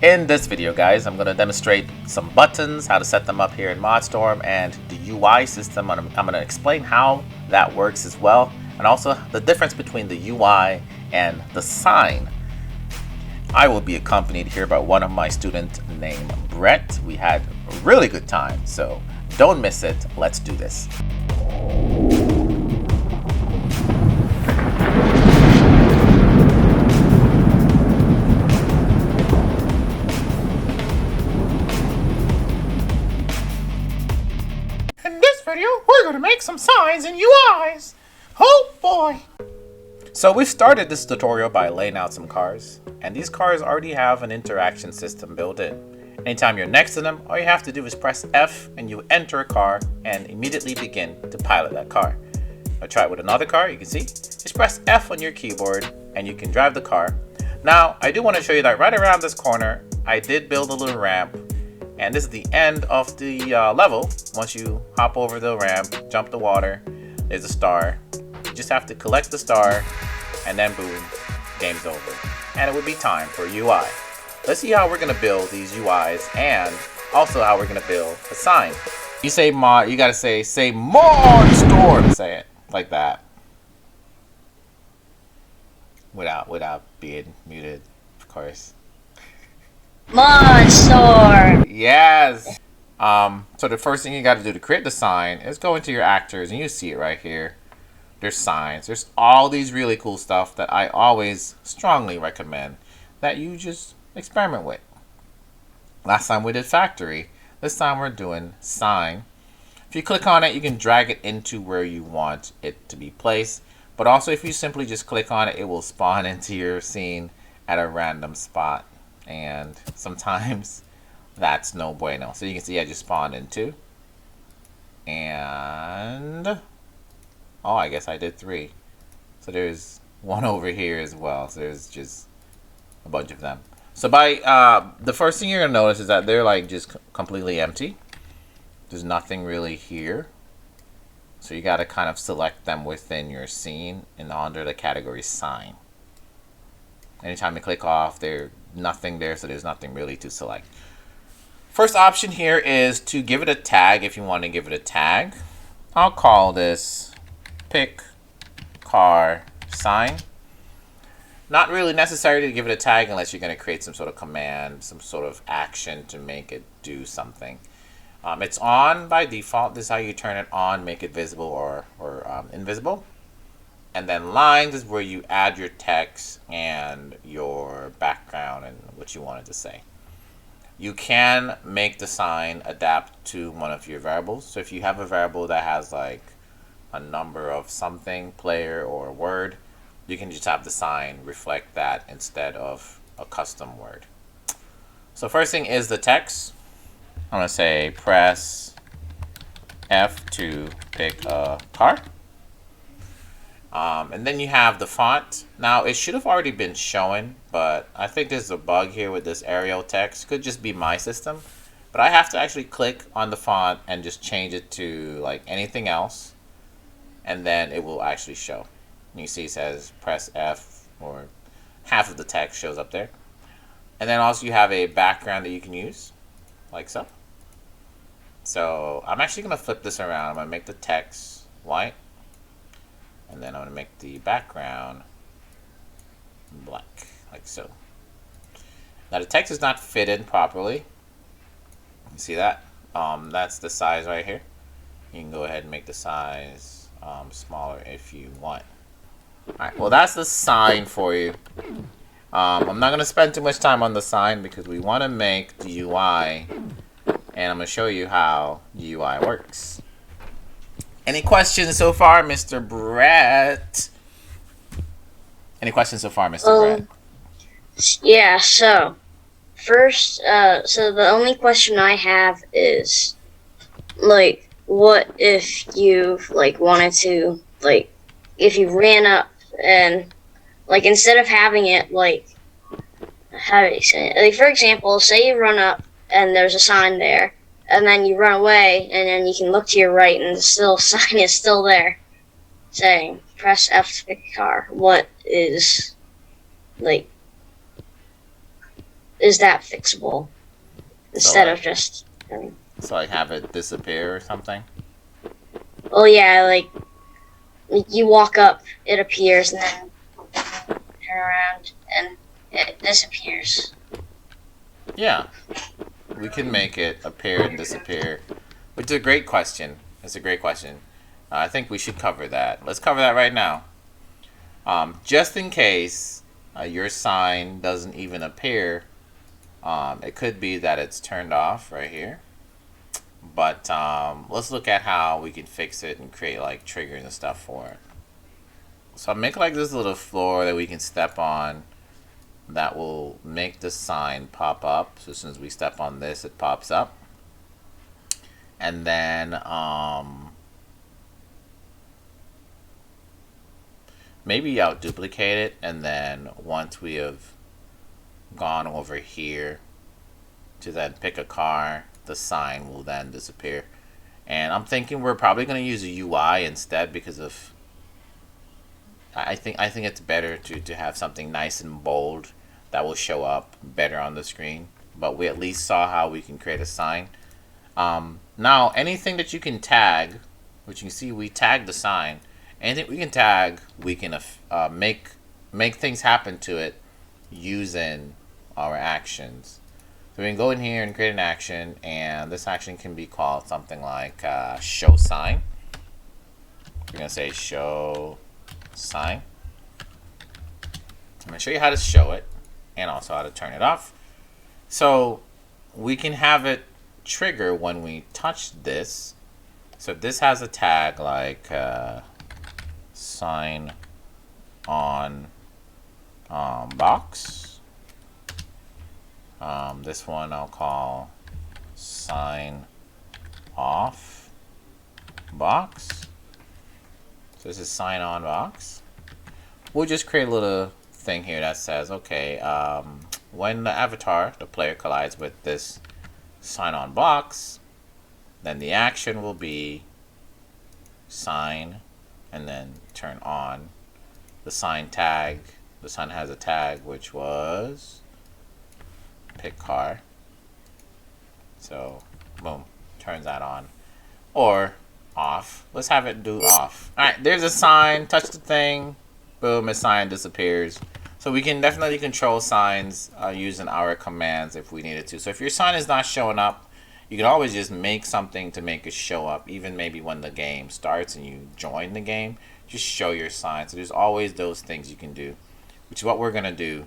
In this video, guys, I'm going to demonstrate some buttons, how to set them up here in Modstorm, and the UI system. I'm going to explain how that works as well, and also the difference between the UI and the sign. I will be accompanied here by one of my students named Brett. We had a really good time, so don't miss it. Let's do this. In this video, we're going to make some signs and UIs. Oh boy! So we've started this tutorial by laying out some cars, and these cars already have an interaction system built in. Anytime you're next to them, all you have to do is press F and you enter a car and immediately begin to pilot that car. I'll try it with another car. You can see, just press F on your keyboard and you can drive the car. Now, I do want to show you that right around this corner, I did build a little ramp, and this is the end of the level. Once you hop over the ramp, jump the water, there's a star. You just have to collect the star, and then boom, game's over. And it would be time for UI. Let's see how we're gonna build these UIs, and also how we're gonna build a sign. You say mod, you gotta say Modstorm. Say it like that, without being muted, of course. Modstorm. Yes. So the first thing you got to do to create the sign is go into your actors, and you see it right here. There's signs. There's all these really cool stuff that I always strongly recommend that you just experiment with. Last time we did factory. This time we're doing sign. If you click on it, you can drag it into where you want it to be placed. But also, if you simply just click on it, it will spawn into your scene at a random spot. And sometimes that's no bueno. So you can see I just spawned in 2. And oh, I guess I did 3. So there's one over here as well. So there's just a bunch of them. So by the first thing you're gonna notice is that they're like just completely empty. There's nothing really here. So you gotta kind of select them within your scene and under the category sign. Anytime you click off, there's nothing there, so there's nothing really to select. First option here is to give it a tag if you want to give it a tag. I'll call this pick car sign. Not really necessary to give it a tag unless you're going to create some sort of command, some sort of action to make it do something. It's on by default. This is how you turn it on, make it visible or invisible. And then lines is where you add your text and your background and what you wanted to say. You can make the sign adapt to one of your variables. So if you have a variable that has like a number of something, player or word, you can just have the sign reflect that instead of a custom word. So first thing is the text. I'm gonna say press F to pick a car. And then you have the font. Now it should have already been showing, but I think there's a bug here with this Arial text. Could just be my system, but I have to actually click on the font and just change it to like anything else, and then it will actually show. And you see it says press F, or half of the text shows up there. And then also you have a background that you can use, like so. So I'm actually gonna flip this around. I'm gonna make the text white. And then I'm going to make the background black, like so. Now the text is not fitted properly. You see that? That's the size right here. You can go ahead and make the size smaller if you want. Alright, well that's the sign for you. I'm not going to spend too much time on the sign because we want to make the UI. And I'm going to show you how the UI works. Any questions so far, Mr. Brett? Any questions so far, Mr. Brett? Yeah, so first, so the only question I have is, like, what if you, like, wanted to, like, if you ran up and, like, instead of having it, like, how do you say it? Like, for example, say you run up and there's a sign there, and then you run away, and then you can look to your right, and the sign is still there, saying, press F to pick a car. What is, like, is that fixable So instead like, of just. so like have it disappear or something. Oh yeah, like you walk up, it appears, and then turn around and it disappears. Yeah, we can make it appear and disappear, which is a great question. It's a great question. I think we should cover that. Let's cover that right now. Just in case your sign doesn't even appear, it could be that it's turned off right here. But let's look at how we can fix it and create like triggers and stuff for it. So I'll make like this little floor that we can step on that will make the sign pop up. So as soon as we step on this, it pops up. And then maybe I'll duplicate it, and then once we have gone over here to then pick a car, the sign will then disappear. And I'm thinking we're probably going to use a UI instead, because of I think it's better to have something nice and bold that will show up better on the screen. But we at least saw how we can create a sign. Now anything that you can tag, which you can see we tagged the sign. Anything we can tag, we can make things happen to it using our actions. So we can go in here and create an action, and this action can be called something like show sign. We're gonna say show sign. I'm gonna show you how to show it and also how to turn it off. So we can have it trigger when we touch this. So if this has a tag like sign on box. This one I'll call sign off box. So this is sign on box. We'll just create a little thing here that says, okay, when the avatar, the player, collides with this sign on box, then the action will be sign and then turn on the sign tag. The sign has a tag which was pick car. So boom, turns that on. Or off. Let's have it do off. Alright, there's a sign, touch the thing, boom, a sign disappears. So we can definitely control signs using our commands if we needed to. So if your sign is not showing up, you can always just make something to make it show up. Even maybe when the game starts and you join the game, just show your sign. So there's always those things you can do, which is what we're going to do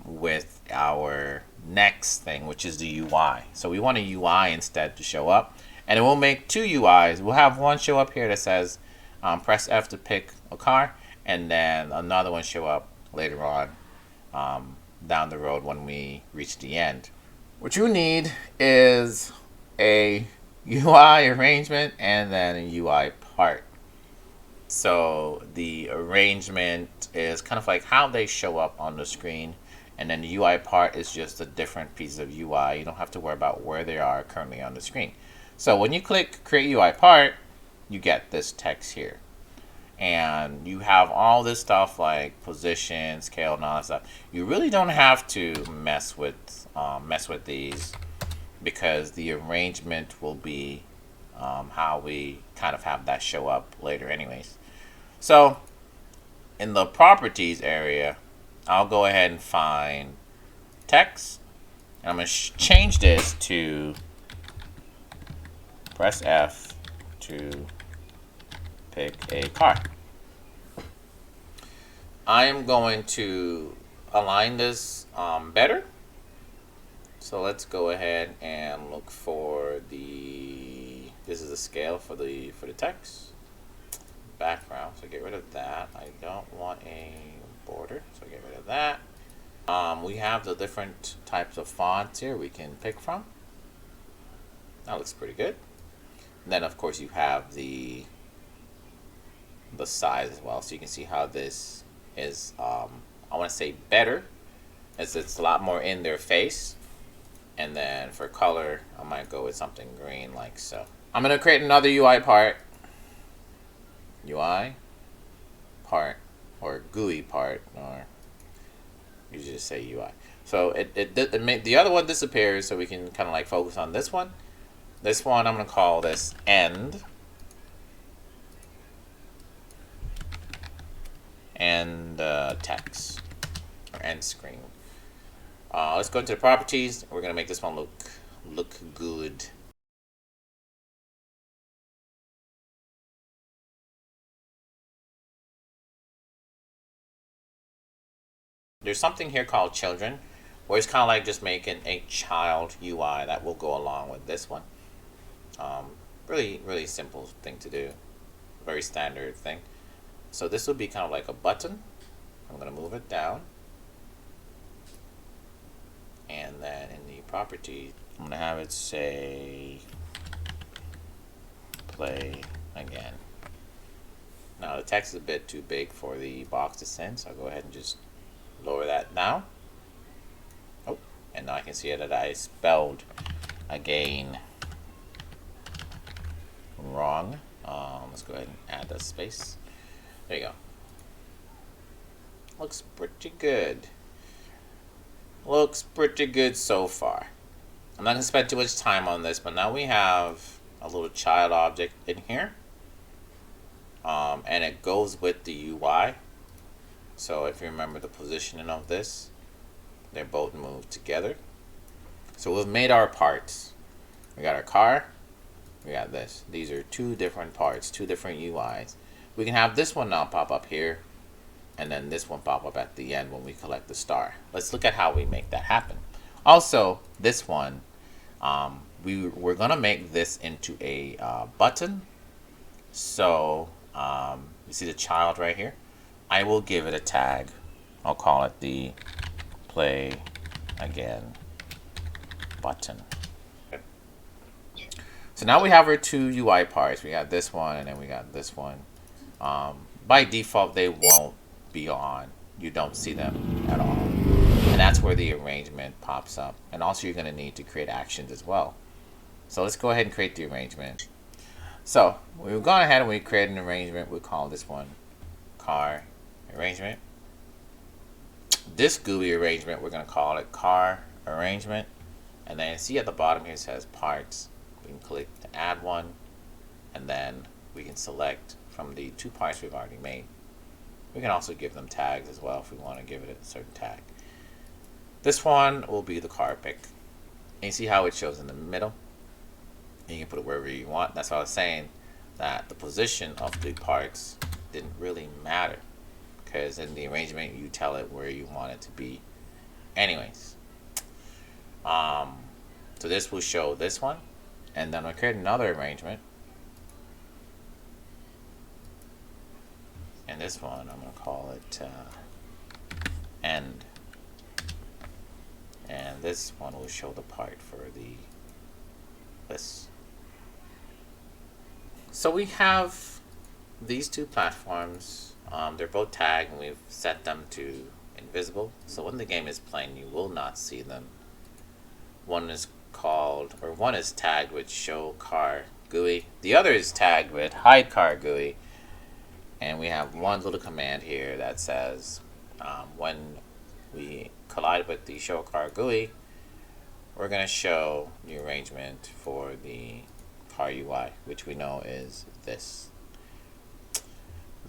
with our next thing, which is the UI. So we want a UI instead to show up. And it will make two UIs. We'll have one show up here that says press F to pick a car, and then another one show up later on down the road when we reach the end. What you need is a UI arrangement and then a UI part. So the arrangement is kind of like how they show up on the screen, and then the UI part is just a different piece of UI. You don't have to worry about where they are currently on the screen. So when you click create UI part, you get this text here. And you have all this stuff like position, scale, and all that stuff. You really don't have to mess with these, because the arrangement will be how we kind of have that show up later anyways. So in the properties area, I'll go ahead and find text. And I'm going to change this to press F to pick a car. I am going to align this better. So let's go ahead and look for this is the scale for the text. Background, so get rid of that. I don't want a border, so get rid of that. We have the different types of fonts here we can pick from. That looks pretty good. And then of course you have the size as well, so you can see how this is I want to say better, as it's a lot more in their face. And then for color, I might go with something green like so. I'm going to create another UI part. UI part, or GUI part, or you just say UI. So it made the other one disappears, so we can kind of like focus on this one. This one I'm gonna call this end. And text or end screen. Let's go into the properties. We're gonna make this one look good. There's something here called children, where it's kind of like just making a child UI that will go along with this one. Really simple thing to do. Very standard thing. So this would be kind of like a button. I'm going to move it down. And then in the properties, I'm going to have it say play again. Now the text is a bit too big for the box to send, so I'll go ahead and just lower that down. Oh, and now I can see that I spelled again wrong. Let's go ahead and add a space. There you go. Looks pretty good. Looks pretty good so far. I'm not going to spend too much time on this, but now we have a little child object in here. And it goes with the UI. So if you remember the positioning of this, they're both moved together. So we've made our parts. We got our car. We got this. These are two different parts, two different UIs. We can have this one now pop up here, and then this one pop up at the end when we collect the star. Let's look at how we make that happen. Also, this one, we're gonna make this into a button. So you see the child right here? I will give it a tag. I'll call it the play again button. Okay. So now we have our two UI parts. We got this one and then we got this one. By default, they won't be on. You don't see them at all. And that's where the arrangement pops up. And also you're gonna need to create actions as well. So let's go ahead and create the arrangement. So we've gone ahead and we created an arrangement. We'll call this one car arrangement. This GUI arrangement, we're going to call it car arrangement. And then see at the bottom here it says parts. We can click to add one, and then we can select from the two parts we've already made. We can also give them tags as well if we want to give it a certain tag. This one will be the car pick. And you see how it shows in the middle? And you can put it wherever you want. That's what I was saying, that the position of the parts didn't really matter, because in the arrangement you tell it where you want it to be anyways. So this will show this one, and then I'll create another arrangement, and this one I'm going to call it end, and this one will show the part for this. So we have these two platforms. They're both tagged, and we've set them to invisible. So when the game is playing, you will not see them. One is tagged with show car GUI. The other is tagged with hide car GUI. And we have one little command here that says when we collide with the show car GUI, we're going to show the arrangement for the car UI, which we know is this.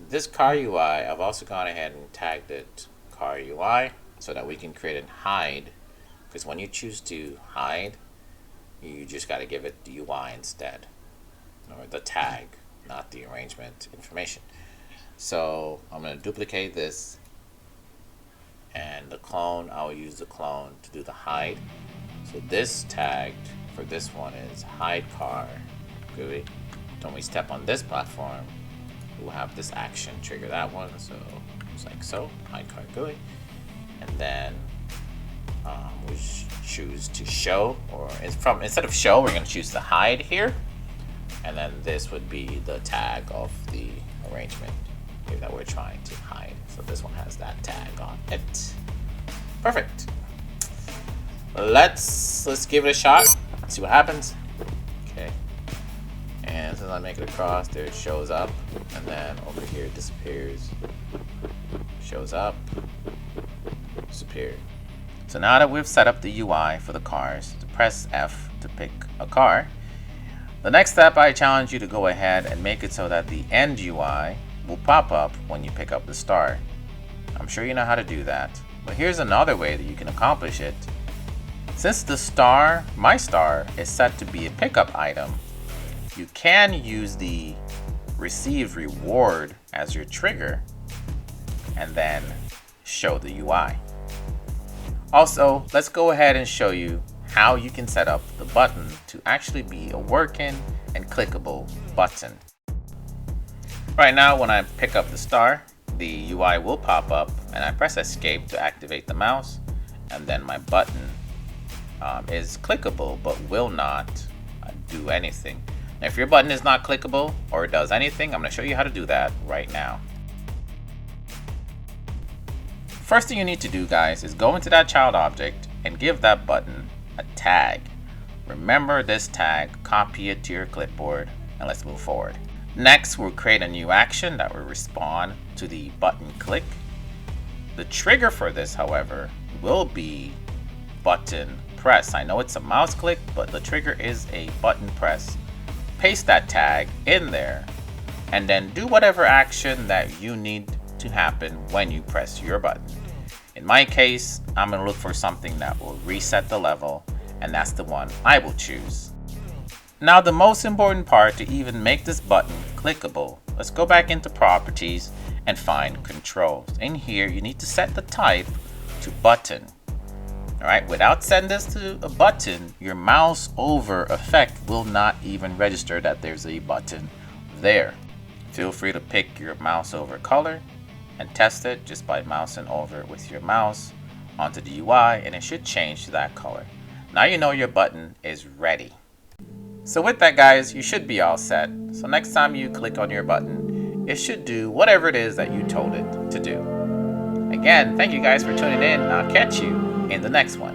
This car UI, I've also gone ahead and tagged it car UI so that we can create and hide, because when you choose to hide, you just got to give it the UI instead, or the tag, not the arrangement information. So I'm going to duplicate this, and the clone, I'll use the clone to do the hide. So this tagged for this one is hide car GUI. When we step on this platform, we'll have this action trigger that one. So it's like so, hide car GUI, and then we choose to show, or instead of show, we're going to choose to hide here, and then this would be the tag of the arrangement here that we're trying to hide. So this one has that tag on it. Perfect. Let's give it a shot. See what happens. Okay. And since I make it across, there it shows up, and then over here it disappears. Shows up, disappear. So now that we've set up the UI for the cars, to press F to pick a car, the next step I challenge you to go ahead and make it so that the end UI will pop up when you pick up the star. I'm sure you know how to do that, but here's another way that you can accomplish it. Since the star, my star, is set to be a pickup item, you can use the receive reward as your trigger and then show the UI. Also, let's go ahead and show you how you can set up the button to actually be a working and clickable button. Right now, when I pick up the star, the UI will pop up and I press escape to activate the mouse, and then my button is clickable but will not do anything. Now, if your button is not clickable or it does anything, I'm going to show you how to do that right now. First thing you need to do, guys, is go into that child object and give that button a tag. Remember this tag, copy it to your clipboard, and let's move forward. Next, we'll create a new action that will respond to the button click. The trigger for this, however, will be button press. I know it's a mouse click, but the trigger is a button press. Paste that tag in there, and then do whatever action that you need to happen when you press your button. In my case, I'm going to look for something that will reset the level, and that's the one I will choose. Now, the most important part to even make this button clickable, let's go back into properties and find controls. In here, you need to set the type to button. Alright, without setting this to a button, your mouse over effect will not even register that there's a button there. Feel free to pick your mouse over color and test it just by mousing over with your mouse onto the UI, and it should change to that color. Now you know your button is ready. So with that, guys, you should be all set. So next time you click on your button, it should do whatever it is that you told it to do. Again, thank you guys for tuning in, and I'll catch you in the next one.